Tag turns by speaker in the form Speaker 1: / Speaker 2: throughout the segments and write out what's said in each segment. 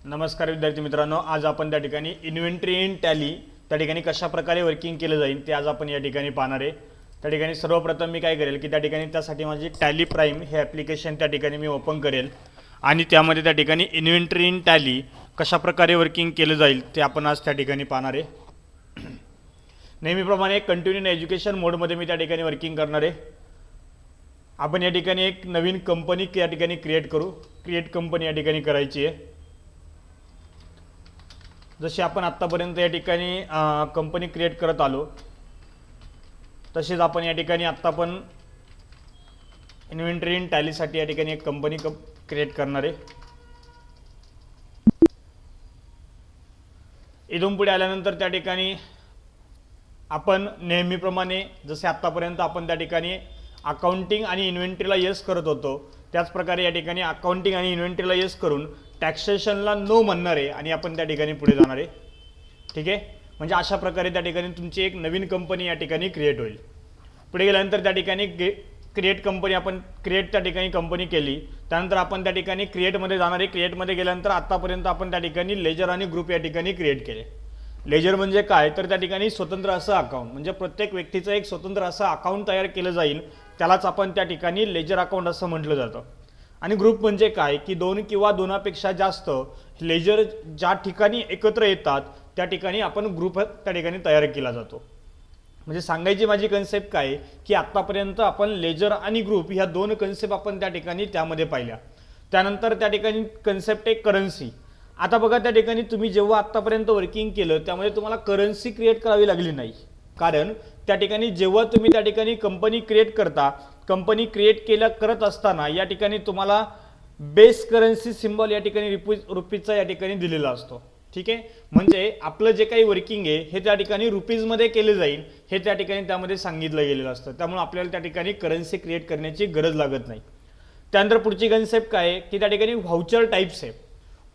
Speaker 1: नमस्कार विद्यार्थी मित्रांनो, आज आपण त्या ठिकाणी इन्व्हेंटरी इन टॅली त्या ठिकाणी कशा प्रकारे वर्किंग केलं जाईल ते आज आपण या ठिकाणी पाहणार आहे। त्या ठिकाणी सर्वप्रथम मी काय करेल की त्या ठिकाणी त्यासाठी माझी टॅली प्राइम हे ॲप्लिकेशन त्या ठिकाणी मी ओपन करेल आणि त्यामध्ये त्या ठिकाणी इन्व्हेंटरी इन टॅली कशा प्रकारे वर्किंग केलं जाईल ते आपण आज त्या ठिकाणी पाहणार आहे। नेहमीप्रमाणे कंटिन्यू एज्युकेशन मोडमध्ये मी त्या ठिकाणी वर्किंग करणार आहे। आपण या ठिकाणी एक नवीन कंपनी या ठिकाणी क्रिएट करू। क्रिएट कंपनी या ठिकाणी करायची आहे। जसे आपण आत्तापर्यंत या ठिकाणी कंपनी क्रिएट करत आलो तसेच आपण या ठिकाणी आत्ता पण इन्व्हेंटरी इन टॅलीसाठी या ठिकाणी एक कंपनी क्रिएट करणार आहे। इथून पुढे आल्यानंतर त्या ठिकाणी आपण नेहमीप्रमाणे जसे आत्तापर्यंत आपण त्या ठिकाणी अकाउंटिंग आणि इन्व्हेंटरीला येस करत होतो त्याच प्रकारे या ठिकाणी अकाउंटिंग आणि इन्व्हेंटरीला येस करून टॅक्सेशनला नो म्हणणार आहे आणि आपण त्या ठिकाणी पुढे जाणार आहे। ठीक आहे, म्हणजे अशा प्रकारे त्या ठिकाणी तुमची एक नवीन कंपनी या ठिकाणी क्रिएट होईल। पुढे गेल्यानंतर त्या ठिकाणी क्रिएट कंपनी आपण क्रिएट त्या ठिकाणी कंपनी केली, त्यानंतर आपण त्या ठिकाणी क्रिएटमध्ये जाणार आहे। क्रिएटमध्ये गेल्यानंतर आतापर्यंत आपण त्या ठिकाणी लेजर आणि ग्रुप या ठिकाणी क्रिएट केले। लेजर म्हणजे काय तर त्या ठिकाणी स्वतंत्र असं अकाउंट म्हणजे प्रत्येक व्यक्तीचं एक स्वतंत्र असं अकाउंट तयार केलं जाईल, त्यालाच आपण त्या ठिकाणी लेजर अकाउंट असं म्हटलं जातं। आणि ग्रुप म्हणजे काय की दोन किंवा दोनापेक्षा जास्त लेजर ज्या ठिकाणी एकत्र येतात त्या ठिकाणी आपण ग्रुप त्या ठिकाणी तयार केला जातो। म्हणजे सांगायची माझी कन्सेप्ट काय की आत्तापर्यंत आपण लेजर आणि ग्रुप ह्या दोन कन्सेप्ट आपण त्या ठिकाणी त्यामध्ये पाहिल्या। त्यानंतर त्या ठिकाणी कन्सेप्ट एक करन्सी। आता बघा त्या ठिकाणी तुम्ही जेव्हा आत्तापर्यंत वर्किंग केलं त्यामध्ये तुम्हाला करन्सी क्रिएट करावी लागली नाही, कारण त्या ठिकाणी जेव्हा तुम्ही त्या ठिकाणी कंपनी क्रिएट करता, कंपनी क्रिएट करत असताना या ठिकाणी तुम्हाला बेस करन्सी सिम्बॉल या ठिकाणी रुपीजचा या ठिकाणी दिलेला असतो। ठीक आहे, म्हणजे आपलं जे काही वर्किंग आहे हे त्या ठिकाणी रुपीजमध्ये केले जाईल हे त्या ठिकाणी त्यामध्ये सांगितलं गेलेलं असतं, त्यामुळे आपल्याला त्या ठिकाणी करन्सी क्रिएट करण्याची गरज लागत नाही। त्यानंतर पुढची कन्सेप्ट काय आहे की त्या ठिकाणी व्हाउचर टाइप्स आहे।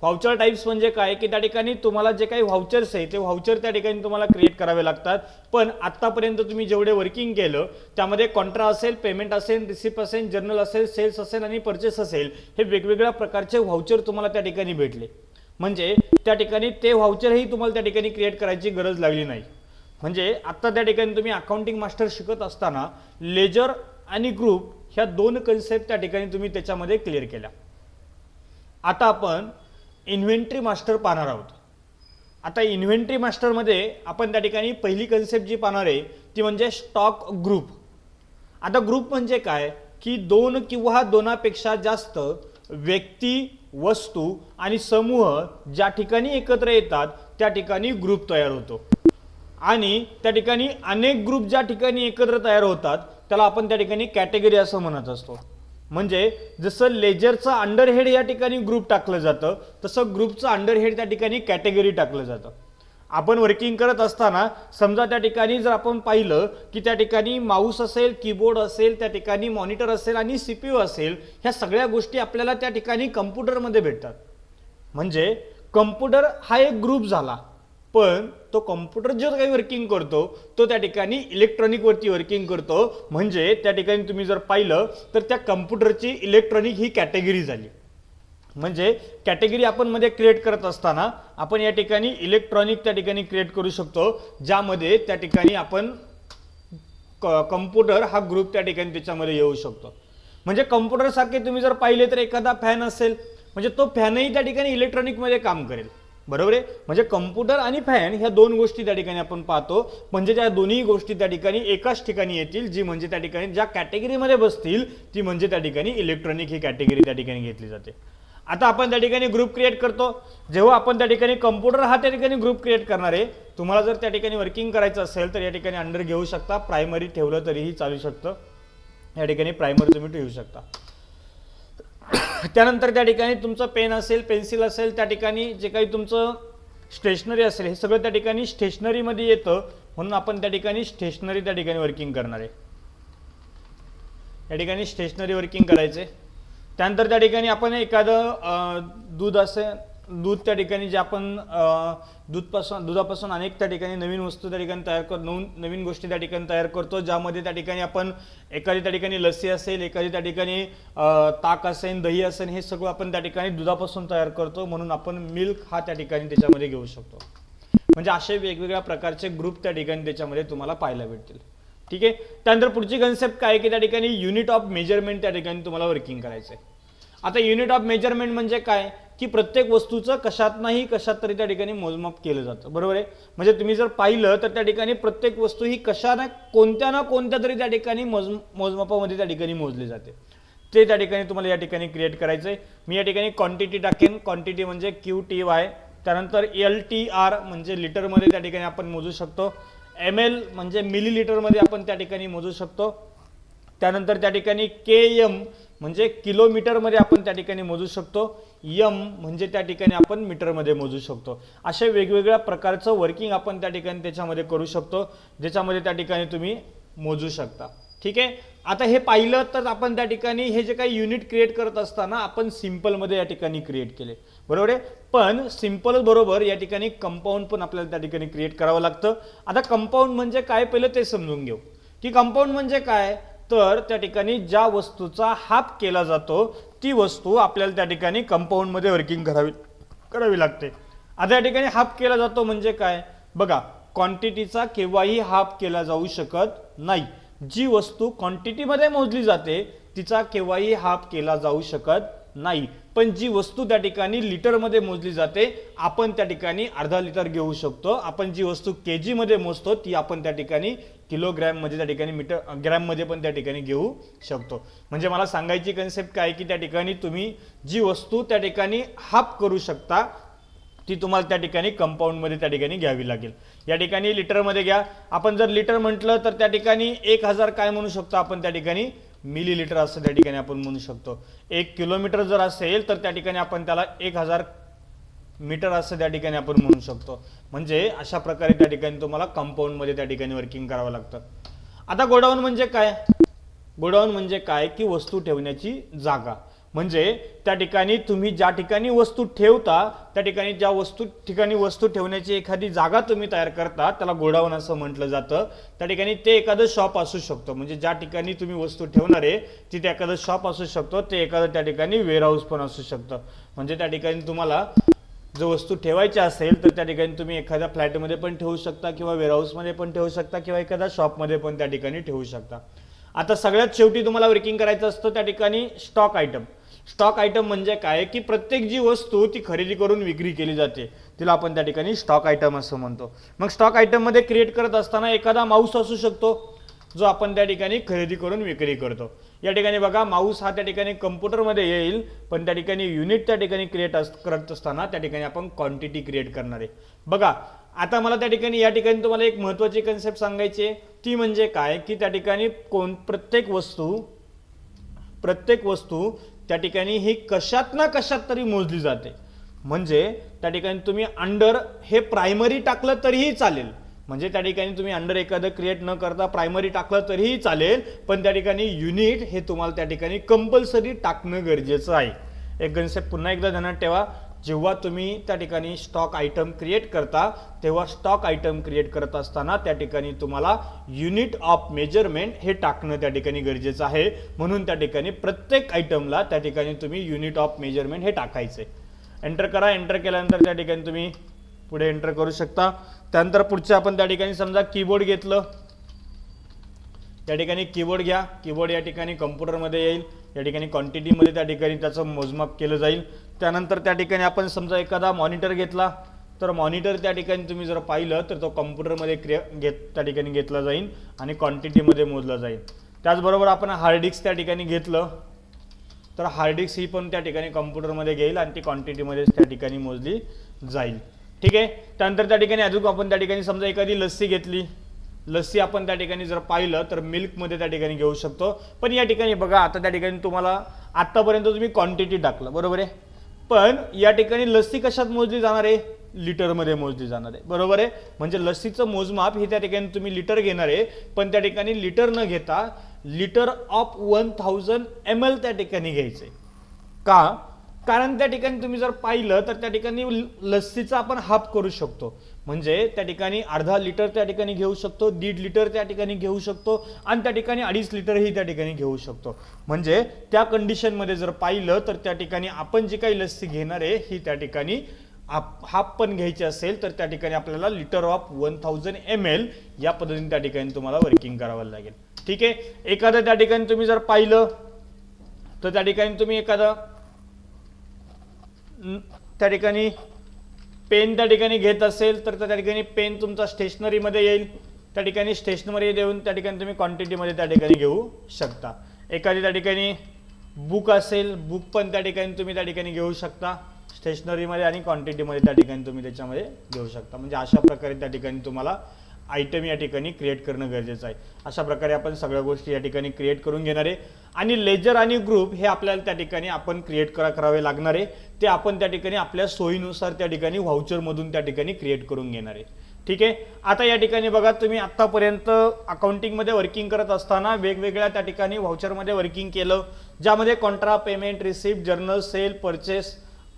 Speaker 1: व्हाउचर टाइप्स म्हणजे काय की त्या ठिकाणी तुम्हाला जे काही व्हाउचर्स आहे ते व्हाउचर त्या ठिकाणी तुम्हाला क्रिएट करावे लागतात, पण आत्तापर्यंत तुम्ही जेवढे वर्किंग केलं त्यामध्ये कॉन्ट्रा असेल, पेमेंट असेल, रिसिप्ट असेल, जर्नल असेल, सेल्स असेल आणि परचेस असेल, हे वेगवेगळ्या प्रकारचे व्हाउचर तुम्हाला त्या ठिकाणी भेटले। म्हणजे त्या ठिकाणी ते व्हाउचरही तुम्हाला त्या ठिकाणी क्रिएट करायची गरज लागली नाही। म्हणजे आत्ता त्या ठिकाणी तुम्ही अकाउंटिंग मास्टर शिकत असताना लेजर आणि ग्रुप ह्या दोन कन्सेप्ट त्या ठिकाणी तुम्ही त्याच्यामध्ये क्लिअर केल्या। आता आपण इन्व्हेंटरी मास्टर पाहणार आहोत। आता इन्व्हेंटरी मास्टरमध्ये आपण त्या ठिकाणी पहिली कन्सेप्ट जी पाहणार आहे ती म्हणजे स्टॉक ग्रुप। आता ग्रुप म्हणजे काय की दोन किंवा दोनापेक्षा जास्त व्यक्ती, वस्तू आणि समूह ज्या ठिकाणी एकत्र येतात त्या ठिकाणी ग्रुप तयार होतो। आणि त्या ठिकाणी अनेक ग्रुप ज्या ठिकाणी एकत्र तयार होतात त्याला आपण त्या ठिकाणी कॅटेगरी असं म्हणत असतो। म्हणजे जसं लेजरचा अंडरहेड या ठिकाणी ग्रुप टाकलं जातं तसं ग्रुपचं अंडरहेड त्या ठिकाणी कॅटेगरी टाकलं जातं। आपण वर्किंग करत असताना समजा त्या ठिकाणी जर आपण पाहिलं की त्या ठिकाणी माऊस असेल, कीबोर्ड असेल, त्या ठिकाणी मॉनिटर असेल आणि सीपीयू असेल, ह्या सगळ्या गोष्टी आपल्याला त्या ठिकाणी कम्प्युटरमध्ये भेटतात। म्हणजे कम्प्युटर हा एक ग्रुप झाला, पण तो कम्प्युटर जो काही वर्किंग करतो तो त्या ठिकाणी इलेक्ट्रॉनिक वरती वर्किंग करतो। म्हणजे त्या ठिकाणी तुम्ही जर पाहिलं तर त्या कम्प्युटरची इलेक्ट्रॉनिक ही कॅटेगरी झाली। म्हणजे कॅटेगरी आपण मध्ये क्रिएट करत असताना आपण या ठिकाणी इलेक्ट्रॉनिक त्या ठिकाणी क्रिएट करू शकतो, ज्यामध्ये त्या ठिकाणी आपण कम्प्युटर हा ग्रुप त्या ठिकाणी त्याच्यामध्ये येऊ शकतो। म्हणजे कम्प्युटर सारखे तुम्ही जर पाहिले तर एखादा फॅन असेल म्हणजे तो फॅनही त्या ठिकाणी इलेक्ट्रॉनिकमध्ये काम करेल, बरोबर आहे। म्हणजे कम्प्युटर आणि फॅन ह्या दोन गोष्टी त्या ठिकाणी आपण पाहतो, म्हणजे त्या दोन्ही गोष्टी त्या ठिकाणी एकाच ठिकाणी येतील, जी म्हणजे त्या ठिकाणी ज्या कॅटेगरीमध्ये बसतील ती म्हणजे त्या ठिकाणी इलेक्ट्रॉनिक ही कॅटेगरी त्या ठिकाणी घेतली जाते। आता आपण त्या ठिकाणी ग्रुप क्रिएट करतो, जेव्हा आपण त्या ठिकाणी कम्प्युटर हा त्या ठिकाणी ग्रुप क्रिएट करणार आहे, तुम्हाला जर त्या ठिकाणी वर्किंग करायचं असेल तर या ठिकाणी अंडर घेऊ शकता, प्रायमरी ठेवलं तरीही चालू शकतं, या ठिकाणी प्रायमरी तुम्ही ठेवू शकता। त्यानंतर त्या ठिकाणी तुमचं पेन असेल, पेन्सिल असेल, त्या ठिकाणी जे काही तुमचं स्टेशनरी असेल हे सगळं त्या ठिकाणी स्टेशनरीमध्ये येतं, म्हणून आपण त्या ठिकाणी स्टेशनरी त्या ठिकाणी वर्किंग करणार आहे। या ठिकाणी स्टेशनरी वर्किंग करायचे। त्यानंतर त्या ठिकाणी आपण एखादं दूध असेल दूध त्या ठिकाणी जे आपण दुधापासून अनेक त्या ठिकाणी नवीन वस्तू त्या ठिकाणी तयार करतो, नवीन गोष्टी त्या ठिकाणी तयार करतो, ज्यामध्ये त्या ठिकाणी आपण एखादी त्या ठिकाणी लस्सी असेल, एखादी त्या ठिकाणी ताक असेल, दही असेल, हे सगळं आपण त्या ठिकाणी दुधापासून तयार करतो, म्हणून आपण मिल्क हा त्या ठिकाणी त्याच्यामध्ये घेऊ शकतो. म्हणजे असे वेगवेगळ्या प्रकारचे ग्रुप त्या ठिकाणी त्याच्यामध्ये तुम्हाला पाहायला भेटतील. ठीक आहे. त्यानंतर पुढची कन्सेप्ट काय की त्या ठिकाणी युनिट ऑफ मेजरमेंट त्या ठिकाणी तुम्हाला वर्किंग करायचं आहे. आता युनिट ऑफ मेजरमेंट म्हणजे काय की प्रत्येक वस्तूचं कशात तरी त्या ठिकाणी मोजमाप केलं जातं. बरोबर आहे. म्हणजे तुम्ही जर पाहिलं तर त्या ठिकाणी प्रत्येक वस्तू ही कोणत्या ना कोणत्या तरी त्या ठिकाणी मोजमापामध्ये त्या ठिकाणी मोजली जाते. ते त्या ठिकाणी तुम्हाला या ठिकाणी क्रिएट करायचं आहे. मी या ठिकाणी क्वांटिटी टाकेन. क्वांटिटी म्हणजे QTY. त्यानंतर LTR म्हणजे लिटरमध्ये त्या ठिकाणी आपण मोजू शकतो. ML म्हणजे मिलीलीटरमध्ये आपण त्या ठिकाणी मोजू शकतो. त्यानंतर त्या ठिकाणी KM म्हणजे किलोमीटरमध्ये आपण त्या ठिकाणी मोजू शकतो. M म्हणजे त्या ठिकाणी आपण मीटरमध्ये मोजू शकतो. अशा वेगवेगळ्या प्रकारचं वर्किंग आपण त्या ठिकाणी त्याच्यामध्ये करू शकतो, ज्याच्यामध्ये त्या ठिकाणी तुम्ही मोजू शकता. ठीक आहे. आता हे पाहिलं तर आपण त्या ठिकाणी हे जे काही युनिट क्रिएट करत असताना आपण सिंपलमध्ये या ठिकाणी क्रिएट केले. बरोबर आहे. पण सिंपल बरोबर या ठिकाणी कंपाऊंड पण आपल्याला त्या ठिकाणी क्रिएट करावं लागतं. आता कंपाऊंड म्हणजे काय पहिलं ते समजून घेऊ की कंपाऊंड म्हणजे काय. तर त्या ठिकाणी ज्या वस्तूचा हाफ केला जातो ती वस्तू आपल्याला त्या ठिकाणी कंपाऊंडमध्ये वर्किंग करावी लागते. आता या ठिकाणी हाफ केला जातो म्हणजे काय बघा, क्वांटिटीचा केव्हाही हाफ केला जाऊ शकत नाही. जी वस्तू क्वांटिटीमध्ये मोजली जाते तिचा केव्हाही हाफ केला जाऊ शकत नाही. पण जी वस्तू त्या ठिकाणी लिटरमध्ये मोजली जाते आपण त्या ठिकाणी अर्धा लिटर घेऊ शकतो. आपण जी वस्तू केजी मध्ये मोजतो ती आपण त्या ठिकाणी किलोग्रॅम मध्ये त्या ठिकाणी ग्रॅम मध्ये पण त्या ठिकाणी घेऊ शकतो. म्हणजे मला सांगायची कन्सेप्ट काय की त्या ठिकाणी तुम्ही जी वस्तू त्या ठिकाणी हाफ करू शकता ती तुम्हाला त्या ठिकाणी कंपाऊंडमध्ये त्या ठिकाणी घ्यावी लागेल. या ठिकाणी लिटरमध्ये घ्या. आपण जर लिटर म्हटलं तर त्या ठिकाणी 1000 काय म्हणू शकतो आपण त्या ठिकाणी मिलीलीटर असं त्या ठिकाणी आपण म्हणू शकतो. 1 किलोमीटर जर असेल तर त्या ठिकाणी आपण त्याला 1000 मीटर असं त्या ठिकाणी आपण म्हणू शकतो. म्हणजे अशा प्रकारे त्या ठिकाणी तुम्हाला कंपाऊंडमध्ये त्या ठिकाणी वर्किंग करावं लागतं. आता गोडाऊन म्हणजे काय. गोडाऊन म्हणजे काय की वस्तू ठेवण्याची जागा. म्हणजे त्या ठिकाणी तुम्ही ज्या ठिकाणी वस्तू ठेवता त्या ठिकाणी ज्या ठिकाणी वस्तू ठेवण्याची एखादी जागा तुम्ही तयार करता त्याला गोडाऊन असं म्हटलं जातं. त्या ठिकाणी ते एखादं शॉप असू शकतो. म्हणजे ज्या ठिकाणी तुम्ही वस्तू ठेवणार आहे तिथे एखादं शॉप असू शकतो. ते एखादं त्या ठिकाणी वेअरहाऊस पण असू शकतं. म्हणजे त्या ठिकाणी तुम्हाला जो वस्तू ठेवायची असेल तर त्या ठिकाणी तुम्ही एखाद्या फ्लॅटमध्ये पण ठेवू शकता किंवा वेअरहाऊसमध्ये पण ठेवू शकता किंवा एखाद्या शॉपमध्ये पण त्या ठिकाणी ठेवू शकता. आता सगळ्यात शेवटी तुम्हाला वर्किंग करायचं असतं त्या ठिकाणी स्टॉक आयटम. स्टॉक आयटम म्हणजे काय की प्रत्येक जी वस्तू ती खरेदी करून विक्री केली जाते तिला आपण त्या ठिकाणी स्टॉक आयटम असं म्हणतो. मग स्टॉक आयटम मध्ये क्रिएट करत असताना एखादा माऊस असू शकतो जो आपण त्या ठिकाणी खरेदी करून विक्री करतो. या ठिकाणी बघा माऊस हा त्या ठिकाणी कम्प्युटरमध्ये येईल पण त्या ठिकाणी युनिट त्या ठिकाणी क्रिएट करत असताना त्या ठिकाणी आपण क्वांटिटी क्रिएट करणार आहे. बघा आता मला त्या ठिकाणी या ठिकाणी तुम्हाला एक महत्त्वाची कन्सेप्ट सांगायची आहे ती म्हणजे काय की त्या ठिकाणी प्रत्येक वस्तू त्या ठिकाणी ही कशात ना कशात तरी मोजली जाते. म्हणजे त्या ठिकाणी तुम्ही अंडर हे प्रायमरी टाकलं तरीही चालेल. म्हणजे त्या ठिकाणी तुम्ही अंडर एखादं क्रिएट न करता प्रायमरी टाकलं तरीही चालेल. पण त्या ठिकाणी युनिट हे तुम्हाला त्या ठिकाणी कंपल्सरी टाकणं गरजेचं आहे. एक कन्सेप्ट पुन्हा एकदा ध्यानात ठेवा. जेव्हा तुम्ही त्या ठिकाणी स्टॉक आयटम क्रिएट करता तेव्हा स्टॉक आयटम क्रिएट करत असताना त्या ठिकाणी तुम्हाला युनिट ऑफ मेजरमेंट हे टाकणं त्या ठिकाणी गरजेचं आहे. म्हणून त्या ठिकाणी प्रत्येक आयटमला त्या ठिकाणी तुम्ही युनिट ऑफ मेजरमेंट हे टाकायचे. एंटर करा. एंटर केल्यानंतर त्या ठिकाणी तुम्ही पुढे एंटर करू शकता. त्यानंतर पुढचे आपण त्या ठिकाणी समजा कीबोर्ड घेतलं. त्या ठिकाणी कीबोर्ड घ्या. कीबोर्ड या ठिकाणी कम्प्युटरमध्ये येईल. या ठिकाणी क्वांटिटीमध्ये त्या ठिकाणी त्याचं मोजमाप केलं जाईल. त्यानंतर त्या ठिकाणी आपण समजा एखादा मॉनिटर घेतला तर मॉनिटर त्या ठिकाणी तुम्ही जर पाहिलं तर तो कम्प्युटरमध्ये त्या ठिकाणी घेतला जाईल आणि क्वांटिटीमध्ये मोजला जाईल. त्याचबरोबर आपण हार्ड डिस्क त्या ठिकाणी घेतलं तर हार्ड डिस्क ही पण त्या ठिकाणी कम्प्युटरमध्ये घेईल आणि ती क्वांटिटीमध्ये त्या ठिकाणी मोजली जाईल. ठीक आहे. त्यानंतर त्या ठिकाणी अजून आपण त्या ठिकाणी समजा एखादी लस्सी घेतली. लस्सी आपण त्या ठिकाणी जर पाहिलं तर मिल्कमध्ये त्या ठिकाणी घेऊ शकतो. पण या ठिकाणी बघा आता त्या ठिकाणी तुम्हाला आत्तापर्यंत तुम्ही क्वांटिटी टाकलं बरोबर आहे. पण या ठिकाणी लस्सी कशात मोजली जाणार आहे लिटरमध्ये मोजली जाणार आहे. बरोबर आहे. म्हणजे लस्सीचं मोजमाप हे त्या ठिकाणी तुम्ही लिटर घेणार आहे पण त्या ठिकाणी लिटर न घेता लिटर ऑफ 1000 ml त्या ठिकाणी घ्यायचंय. का कारण त्या ठिकाणी तुम्ही जर पाहिलं तर त्या ठिकाणी लस्सीचा आपण हाफ करू शकतो, म्हणजे त्या ठिकाणी अर्धा लिटर त्या ठिकाणी घेऊ शकतो, 1.5 लिटर त्या ठिकाणी घेऊ शकतो आणि त्या ठिकाणी 2.5 लिटरही त्या ठिकाणी घेऊ शकतो. म्हणजे त्या कंडिशनमध्ये जर पाहिलं तर त्या ठिकाणी आपण जी काही लस्सी घेणार आहे ही त्या ठिकाणी हाफ पण घ्यायची असेल तर त्या ठिकाणी आपल्याला लिटर ऑफ 1000 ml या पद्धतीने त्या ठिकाणी तुम्हाला वर्किंग करावं लागेल. ठीक आहे. एखादं त्या ठिकाणी तुम्ही जर पाहिलं तर त्या ठिकाणी तुम्ही एखादा त्या ठिकाणी पेन त्या ठिकाणी घेत असेल तर त्या ठिकाणी पेन तुमचा स्टेशनरीमध्ये येईल, त्या ठिकाणी स्टेशनरी देऊन त्या ठिकाणी तुम्ही क्वांटिटीमध्ये त्या ठिकाणी घेऊ शकता. एखादी त्या ठिकाणी बुक असेल, बुक पण त्या ठिकाणी तुम्ही त्या ठिकाणी घेऊ शकता स्टेशनरीमध्ये आणि क्वांटिटीमध्ये त्या ठिकाणी तुम्ही त्याच्यामध्ये घेऊ शकता. म्हणजे अशा प्रकारे त्या ठिकाणी तुम्हाला आयटम या ठिकाणी क्रिएट करणं गरजेचं आहे. अशा प्रकारे आपण सगळ्या गोष्टी या ठिकाणी क्रिएट करून घेणार आहे आणि लेजर आणि ग्रुप हे आपल्याला त्या ठिकाणी आपण क्रिएट करावे लागणार आहे. ते आपण त्या ठिकाणी आपल्या सोयीनुसार त्या ठिकाणी व्हाउचरमधून त्या ठिकाणी क्रिएट करून घेणार आहे. ठीक आहे. आता या ठिकाणी बघा, तुम्ही आतापर्यंत अकाउंटिंगमध्ये वर्किंग करत असताना वेगवेगळ्या त्या ठिकाणी व्हाउचरमध्ये वर्किंग केलं, ज्यामध्ये contra, payment, receipt, journal, sale, purchase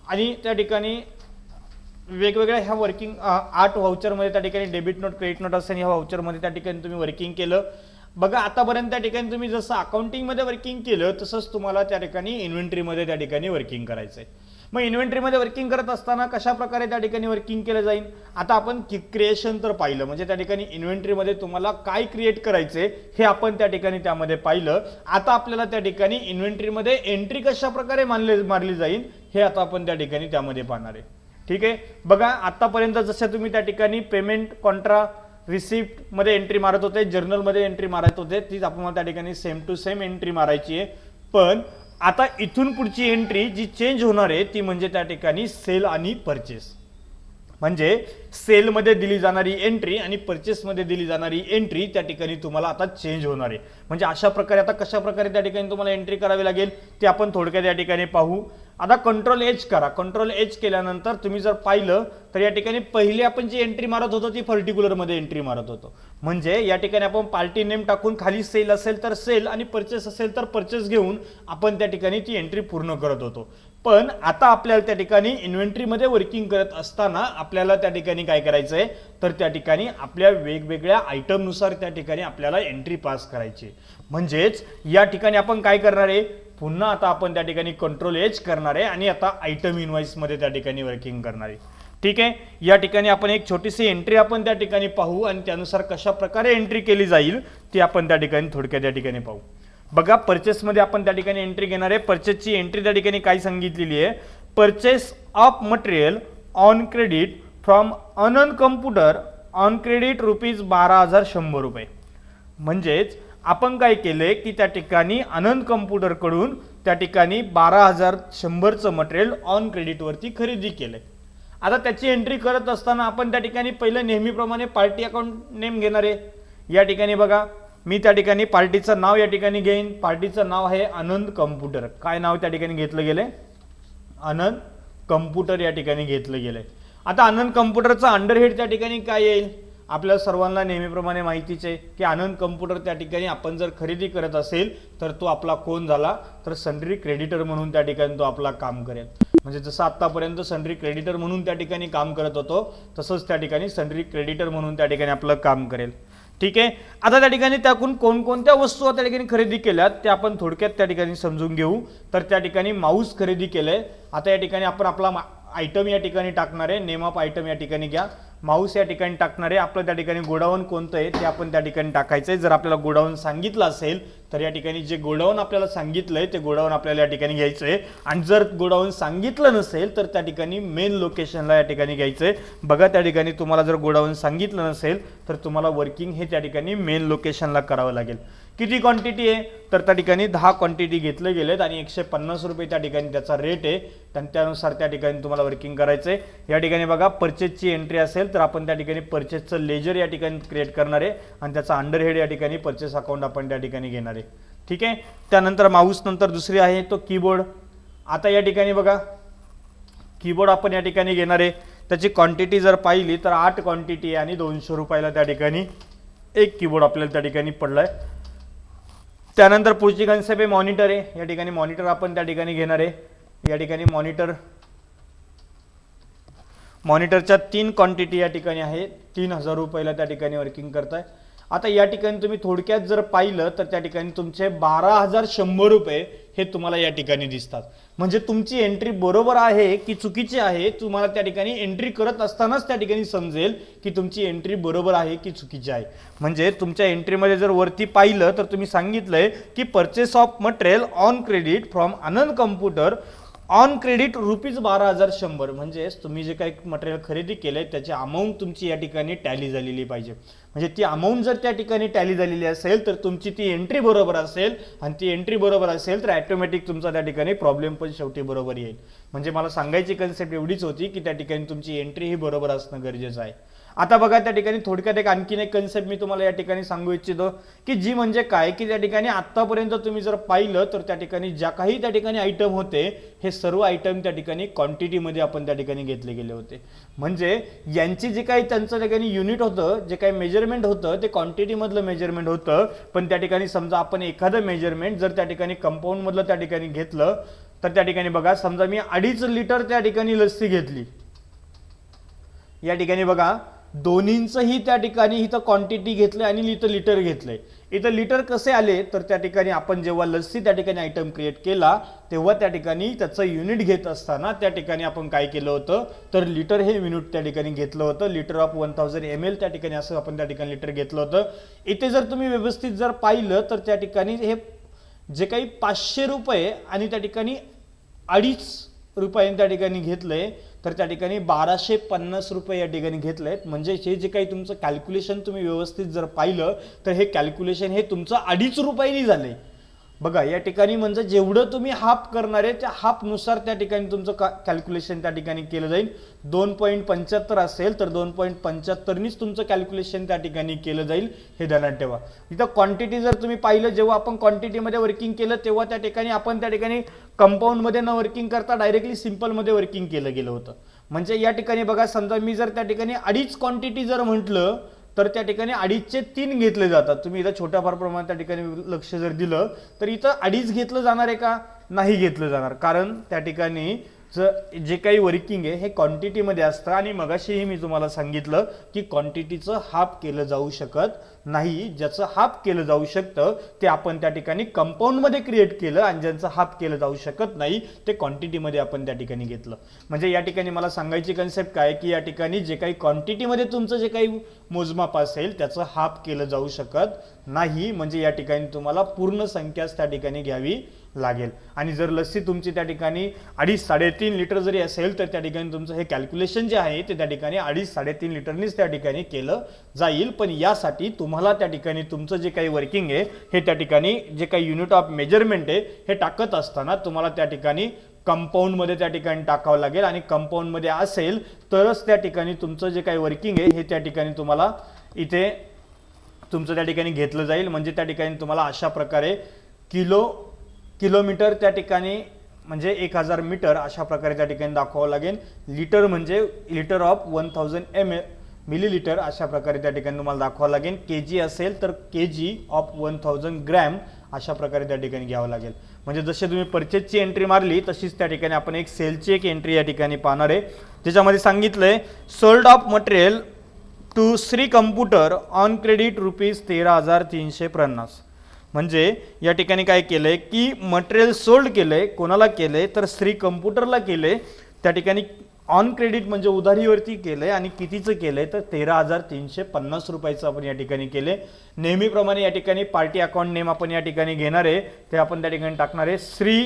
Speaker 1: आणि त्या ठिकाणी वेगवेगळ्या ह्या वर्किंग 8 व्हाउचरमध्ये त्या ठिकाणी डेबिट नोट, क्रेडिट नोट असेल ह्या व्हाउचरमध्ये त्या ठिकाणी तुम्ही वर्किंग केलं. बघा आतापर्यंत त्या ठिकाणी तुम्ही जसं अकाउंटिंगमध्ये वर्किंग केलं तसंच तुम्हाला त्या ठिकाणी इन्व्हेंटरीमध्ये त्या ठिकाणी वर्किंग करायचं आहे. मग इन्व्हेंटरीमध्ये वर्किंग करत असताना कशा प्रकारे त्या ठिकाणी वर्किंग केलं जाईल. आता आपण क्रिएशन तर पाहिलं, म्हणजे त्या ठिकाणी इन्व्हेंटरीमध्ये तुम्हाला काय क्रिएट करायचे हे आपण त्या ठिकाणी त्यामध्ये पाहिलं. आता आपल्याला त्या ठिकाणी इन्व्हेंटरीमध्ये एंट्री कशा प्रकारे मारली जाईल हे आता आपण त्या ठिकाणी त्यामध्ये पाहणार आहे. ठीक आहे. बघा आतापर्यंत जसं तुम्ही त्या ठिकाणी पेमेंट, कॉन्ट्रा, रिसिप्ट मध्ये एंट्री मारत होते, जर्नल मध्ये एंट्री मारत होते, तीच आपण त्या ठिकाणी सेम टू सेम एंट्री मारायची आहे. पण आता इथून पुढची एंट्री जी चेंज होणार आहे ती म्हणजे त्या ठिकाणी सेल आणि परचेस. म्हणजे सेलमध्ये दिली जाणारी एंट्री आणि परचेसमध्ये दिली जाणारी एंट्री त्या ठिकाणी तुम्हाला आता चेंज होणार आहे. म्हणजे अशा प्रकारे आता कशा प्रकारे त्या ठिकाणी तुम्हाला एंट्री करावी लागेल ते आपण थोडक्यात या ठिकाणी पाहू. आता कंट्रोल एच करा. कंट्रोल एच केल्यानंतर तुम्ही जर पाहिलं तर या ठिकाणी पहिली आपण जी एंट्री मारत होतो ती पर्टिक्युलरमध्ये एंट्री मारत होतो. म्हणजे या ठिकाणी आपण पार्टी नेम टाकून खाली सेल असेल तर सेल आणि परचेस असेल तर परचेस घेऊन आपण त्या ठिकाणी ती एंट्री पूर्ण करत होतो. पण आता आपल्याला त्या ठिकाणी इन्व्हेंटरीमध्ये वर्किंग करत असताना आपल्याला त्या ठिकाणी काय करायचं आहे तर त्या ठिकाणी आपल्या वेगवेगळ्या आयटमनुसार त्या ठिकाणी आपल्याला एंट्री पास करायची. म्हणजेच या ठिकाणी आपण काय करणार आहे, पुन्हा आता आपण त्या ठिकाणी कंट्रोल एच करणार आहे आणि आता आयटम इनवॉइसमध्ये त्या ठिकाणी वर्किंग करणार आहे. ठीक आहे. या ठिकाणी आपण एक छोटीशी एंट्री आपण त्या ठिकाणी पाहू आणि त्यानुसार कशा प्रकारे एंट्री केली जाईल ती आपण त्या ठिकाणी थोडक्यात या ठिकाणी पाहू. बघा परचेसमध्ये आपण त्या ठिकाणी एंट्री घेणार आहे. परचेसची एंट्री त्या ठिकाणी काय सांगितलेली आहे, purchase of material on credit from Anant computer on credit ₹12,100. म्हणजेच आपण काय केलंय की त्या ठिकाणी अनंत कम्प्युटरकडून त्या ठिकाणी 12,100चं मटेरियल ऑन क्रेडिटवरती खरेदी केलंय. आता त्याची एंट्री करत असताना आपण त्या ठिकाणी पहिलं नेहमीप्रमाणे पार्टी अकाउंट नेम घेणार आहे. या ठिकाणी बघा मी त्या ठिकाणी पार्टीचं नाव या ठिकाणी घेईन. पार्टीचं नाव आहे आनंद कम्प्युटर. काय नाव त्या ठिकाणी घेतलं गेलंय, आनंद कम्प्युटर या ठिकाणी घेतलं गेलंय. आता आनंद कम्प्युटरचा अंडरहेड त्या ठिकाणी काय येईल, आपल्या सर्वांना नेहमीप्रमाणे माहितीच आहे की आनंद कम्प्युटर त्या ठिकाणी आपण जर खरेदी करत असेल तर तो आपला कोण झाला तर सन्ड्री क्रेडिटर म्हणून त्या ठिकाणी तो आपला काम करेल. म्हणजे जसं आतापर्यंत सन्ड्री क्रेडिटर म्हणून त्या ठिकाणी काम करत होतो तसंच त्या ठिकाणी सन्ड्री क्रेडिटर म्हणून त्या ठिकाणी आपलं काम करेल. ठीक आहे. आता त्या ठिकाणी त्यातून कोणकोणत्या वस्तू त्या ठिकाणी खरेदी केल्यात ते आपण थोडक्यात त्या ठिकाणी समजून घेऊ. तर त्या ठिकाणी माऊस खरेदी केलंय. आता या ठिकाणी आपण आपला आयटम या ठिकाणी टाकणार आहे. नेम ऑफ आयटम या ठिकाणी घ्या. माऊस या ठिकाणी टाकणार आहे. आपलं त्या ठिकाणी गोडाऊन कोणतं आहे ते आपण त्या ठिकाणी टाकायचं आहे. जर आपल्याला गोडाऊन सांगितलं असेल तर या ठिकाणी जे गोडाऊन आपल्याला सांगितलंय ते गोडाऊन आपल्याला या ठिकाणी घ्यायचं आहे. आणि जर गोडाऊन सांगितलं नसेल तर त्या ठिकाणी मेन लोकेशनला या ठिकाणी घ्यायचं आहे. बघा त्या ठिकाणी तुम्हाला जर गोडाऊन सांगितलं नसेल तर तुम्हाला वर्किंग हे त्या ठिकाणी मेन लोकेशनला करावं लागेल. किती क्वांटिटी आहे तर त्या ठिकाणी 10 क्वांटिटी घेतले गेलेत आणि ₹150 त्या ठिकाणी त्याचा रेट आहे. त्यानुसार त्या ठिकाणी तुम्हाला वर्किंग करायचं आहे. या ठिकाणी बघा परचेसची एंट्री असेल तर आपण त्या ठिकाणी परचेसचं लेजर या ठिकाणी क्रिएट करणार आहे आणि त्याचा अंडरहेड या ठिकाणी परचेस अकाउंट आपण त्या ठिकाणी घेणार आहे. ठीक आहे. त्यानंतर माऊस नंतर दुसरी आहे तो कीबोर्ड. आता या ठिकाणी बघा कीबोर्ड आपण या ठिकाणी घेणार आहे. त्याची क्वांटिटी जर पाहिली तर 8 क्वांटिटी आहे आणि ₹200 त्या ठिकाणी एक कीबोर्ड आपल्याला त्या ठिकाणी पडलाय. त्यानंतर पुढची कन्सेप्ट आहे मॉनिटर आहे. या ठिकाणी मॉनिटर आपण त्या ठिकाणी घेणार आहे. या ठिकाणी मॉनिटरच्या 3 क्वांटिटी या ठिकाणी आहे, 3000 रुपयाला त्या ठिकाणी वर्किंग करताय। आता या ठिकाणी तुम्ही थोडक्यात जर पाहिलं तर त्या ठिकाणी तुमचे 12,100 रुपये हे तुम्हाला या ठिकाणी दिसतात। म्हणजे तुमची एंट्री बरोबर आहे की चुकीची आहे तुम्हाला त्या ठिकाणी एंट्री करत असतानाच त्या ठिकाणी समजेल की तुमची एंट्री बरोबर आहे की चुकीची आहे। म्हणजे तुमच्या एंट्रीमध्ये जर वरती पाहिलं तर तुम्ही सांगितलंय की purchase of material on credit from Anand computer on credit ₹12,100 म्हणजे तुम्ही जे काही मटेरियल खरेदी केलंय त्याची अमाऊंट तुमची या ठिकाणी टॅली झालेली पाहिजे। म्हणजे ती अमाऊंट जर त्या ठिकाणी टॅली झालेली असेल तर तुमची ती एंट्री बरोबर असेल आणि ती एंट्री बरोबर असेल तर ऑटोमॅटिक तुमचा त्या ठिकाणी प्रॉब्लेम पण शेवटी बरोबर येईल। म्हणजे मला सांगायची कन्सेप्ट एवढीच होती की त्या ठिकाणी तुमची एंट्री ही बरोबर असणं गरजेचं आहे। आता बघा त्या ठिकाणी थोडक्यात एक आणखीन एक कन्सेप्ट मी तुम्हाला या ठिकाणी सांगू इच्छितो की जी म्हणजे काय की त्या ठिकाणी आतापर्यंत तुम्ही जर पाहिलं तर त्या ठिकाणी ज्या काही त्या ठिकाणी आयटम होते हे सर्व आयटम त्या ठिकाणी क्वांटिटीमध्ये आपण त्या ठिकाणी घेतले गेले होते। म्हणजे यांची जे काही त्यांचं त्या ठिकाणी युनिट होतं, जे काही मेजरमेंट होतं ते क्वांटिटी मधलं मेजरमेंट होतं। पण त्या ठिकाणी समजा आपण एखादं मेजरमेंट जर त्या ठिकाणी कंपाऊंड मधलं त्या ठिकाणी घेतलं तर त्या ठिकाणी बघा समजा मी 2.5 लिटर त्या ठिकाणी लस्सी घेतली, या ठिकाणी बघा दोन्हींचंही त्या ठिकाणी इथं क्वांटिटी घेतलंय आणि इथं लिटर घेतलंय। इथं लिटर कसे आले तर त्या ठिकाणी आपण जेव्हा लस्सी त्या ठिकाणी आयटम क्रिएट केला तेव्हा त्या ठिकाणी त्याचं युनिट घेत असताना त्या ठिकाणी आपण काय केलं होतं तर लिटर हे युनिट त्या ठिकाणी घेतलं होतं। लिटर ऑफ 1000 ml त्या ठिकाणी असं आपण त्या ठिकाणी लिटर घेतलं होतं। इथे जर तुम्ही व्यवस्थित जर पाहिलं तर त्या ठिकाणी हे जे काही 500 रुपये आणि त्या ठिकाणी 2.5 रुपयांनी त्या ठिकाणी घेतलंय तर त्या ठिकाणी 1250 रुपये या ठिकाणी घेतलेत। म्हणजे हे जे काही तुमचं कॅल्क्युलेशन तुम्ही व्यवस्थित जर पाहिलं तर हे कॅल्क्युलेशन हे तुमचं 2.5 रुपयांनी झाले। बघा या ठिकाणी म्हणजे जेवढं तुम्ही हाफ करणार आहे त्या हाफ नुसार त्या ठिकाणी तुमचं कॅल्क्युलेशन त्या ठिकाणी केलं जाईल। 2.75 असेल तर 2.75 नीच तुमचं कॅल्क्युलेशन त्या ठिकाणी केलं जाईल, हे ध्यानात ठेवा। इथं क्वांटिटी जर तुम्ही पाहिलं जेव्हा आपण क्वांटिटीमध्ये वर्किंग केलं तेव्हा त्या ठिकाणी आपण त्या ठिकाणी कंपाऊंड मध्ये न वर्किंग करता डायरेक्टली सिंपल मध्ये वर्किंग केलं गेलं होतं। म्हणजे या ठिकाणी बघा समजा मी जर त्या ठिकाणी 2.5 क्वांटिटी जर म्हटलं तर त्या ठिकाणी 2.5चे 3 घेतले जातात। तुम्ही इथं छोट्या फार प्रमाणात त्या ठिकाणी लक्ष जर दिलं तर इथं 2.5 घेतलं जाणार आहे का, नाही घेतलं जाणार, कारण त्या ठिकाणी जे काही वर्किंग आहे हे क्वांटिटीमध्ये असतं आणि मगाशीही मी तुम्हाला सांगितलं की क्वांटिटीचं हाफ केलं जाऊ शकत नाही। ज्याचं हाफ केलं जाऊ शकतं ते आपण त्या ठिकाणी कंपाऊंडमध्ये क्रिएट केलं आणि ज्यांचं हाफ केलं जाऊ शकत नाही ते क्वांटिटीमध्ये आपण त्या ठिकाणी घेतलं। म्हणजे या ठिकाणी मला सांगायची कन्सेप्ट काय की या ठिकाणी जे काही क्वांटिटीमध्ये तुमचं जे काही मोजमाप असेल त्याचं हाफ केलं जाऊ शकत नाही। म्हणजे या ठिकाणी तुम्हाला पूर्ण संख्याच त्या ठिकाणी घ्यावी लागेल। आणि जर लस्सी तुमची त्या ठिकाणी 2.5-3.5 लिटर जरी असेल तर त्या ठिकाणी तुमचं हे कॅल्क्युलेशन जे आहे ते त्या ठिकाणी 2.5-3.5 लिटरनीच त्या ठिकाणी केलं जाईल। पण यासाठी तुम्हाला त्या ठिकाणी तुमचं जे काही वर्किंग आहे हे त्या ठिकाणी जे काही युनिट ऑफ मेजरमेंट आहे हे टाकत असताना तुम्हाला त्या ठिकाणी कंपाऊंड मध्ये त्या ठिकाणी टाकावं लागेल आणि कंपाऊंड मध्ये असेल तरच त्या ठिकाणी तुमचं जे काही वर्किंग आहे हे त्या ठिकाणी तुम्हाला इथे तुमचं त्या ठिकाणी घेतलं जाईल। म्हणजे त्या ठिकाणी तुम्हाला अशा प्रकारे किलोमीटर त्या ठिकाणी म्हणजे 1000 मीटर अशा प्रकारे त्या ठिकाणी दाखवावं लागेल। लिटर म्हणजे लिटर ऑफ 1000 मिलीलिटर अशा प्रकारे त्या ठिकाणी तुम्हाला दाखवावं लागेल। केजी असेल तर केजी ऑफ 1000 ग्रॅम अशा प्रकारे त्या ठिकाणी घ्यावं लागेल। म्हणजे जसे तुम्ही परचेजची एंट्री मारली तशीच त्या ठिकाणी आपण एक सेलची एक एंट्री या ठिकाणी पाहणार आहे, ज्याच्यामध्ये सांगितलंय sold off material to Shri computer on credit ₹13,350। म्हणजे या ठिकाणी काय केलंय की मटेरियल सोल्ड केलंय, कोणाला केलंय तर श्री कम्प्युटरला केलंय। त्या ठिकाणी ऑन क्रेडिट म्हणजे उधारीवरती केलंय आणि कितीचं केलंय तर 13,350 रुपयाचं आपण या ठिकाणी केले। नेहमीप्रमाणे या ठिकाणी पार्टी अकाउंट नेम आपण या ठिकाणी घेणार आहे ते आपण त्या ठिकाणी टाकणार आहे श्री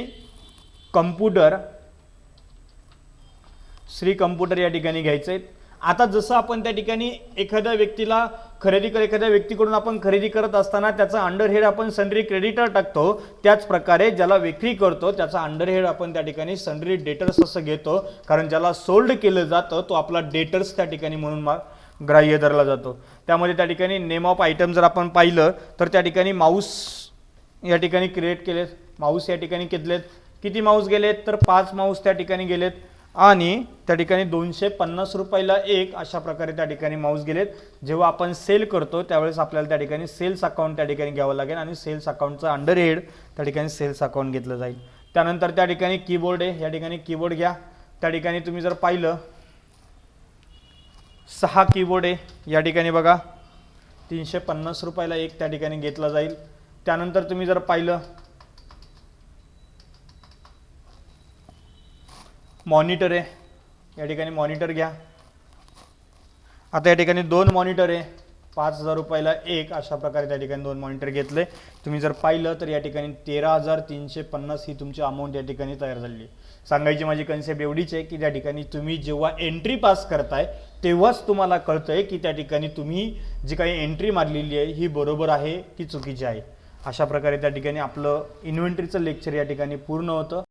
Speaker 1: कम्प्युटर या ठिकाणी घ्यायचंय। आता जसं आपण त्या ठिकाणी एखाद्या व्यक्तीकडून आपण खरेदी करत असताना त्याचा अंडरहेड आपण सन्ड्री क्रेडिटर टाकतो, त्याच प्रकारे ज्याला विक्री करतो त्याचा अंडरहेड आपण त्या ठिकाणी सन्ड्री डेटर्स असं घेतो, कारण ज्याला सोल्ड केलं जातं तो आपला डेटर्स त्या ठिकाणी म्हणून ग्राह्य धरला जातो। त्यामध्ये त्या ठिकाणी नेम ऑफ आयटम जर आपण पाहिलं तर त्या ठिकाणी माऊस या ठिकाणी क्रिएट केलेत, माऊस या ठिकाणी घेतलेत, किती माऊस गेलेत तर 5 माऊस त्या ठिकाणी गेलेत आणि त्या ठिकाणी 250 रुपयाला एक अशा प्रकारे त्या ठिकाणी माऊस गेलेत। जेव्हा आपण सेल करतो त्यावेळेस आपल्याला त्या ठिकाणी सेल्स अकाउंट त्या ठिकाणी घ्यावं लागेल आणि सेल्स अकाउंटचा अंडरहेड त्या ठिकाणी सेल्स अकाउंट घेतलं जाईल। त्यानंतर त्या ठिकाणी कीबोर्ड आहे, या ठिकाणी कीबोर्ड घ्या. त्या ठिकाणी तुम्ही जर पाहिलं 6 कीबोर्ड आहे या ठिकाणी बघा, 350 रुपयाला एक त्या ठिकाणी घेतला जाईल. त्यानंतर तुम्ही जर पाहिलं मॉनिटर आहे, या ठिकाणी मॉनिटर घ्या. आता या ठिकाणी 2 मॉनिटर आहे, 5000 रुपयाला एक, अशा प्रकारे त्या ठिकाणी 2 मॉनिटर घेतले. तुम्ही जर पाहिलं तर या ठिकाणी 13,350 ही तुमची अमाऊंट या ठिकाणी तयार झाली. सांगायची माझी कन्सेप्ट एवढीच आहे की त्या ठिकाणी तुम्ही जेव्हा एंट्री पास करताय तेव्हाच तुम्हाला कळतंय की त्या ठिकाणी तुम्ही जी काही एंट्री मारलेली आहे ही बरोबर आहे की चुकीची आहे. अशा प्रकारे त्या ठिकाणी आपलं इन्व्हेंटरीचं लेक्चर या ठिकाणी पूर्ण होतं.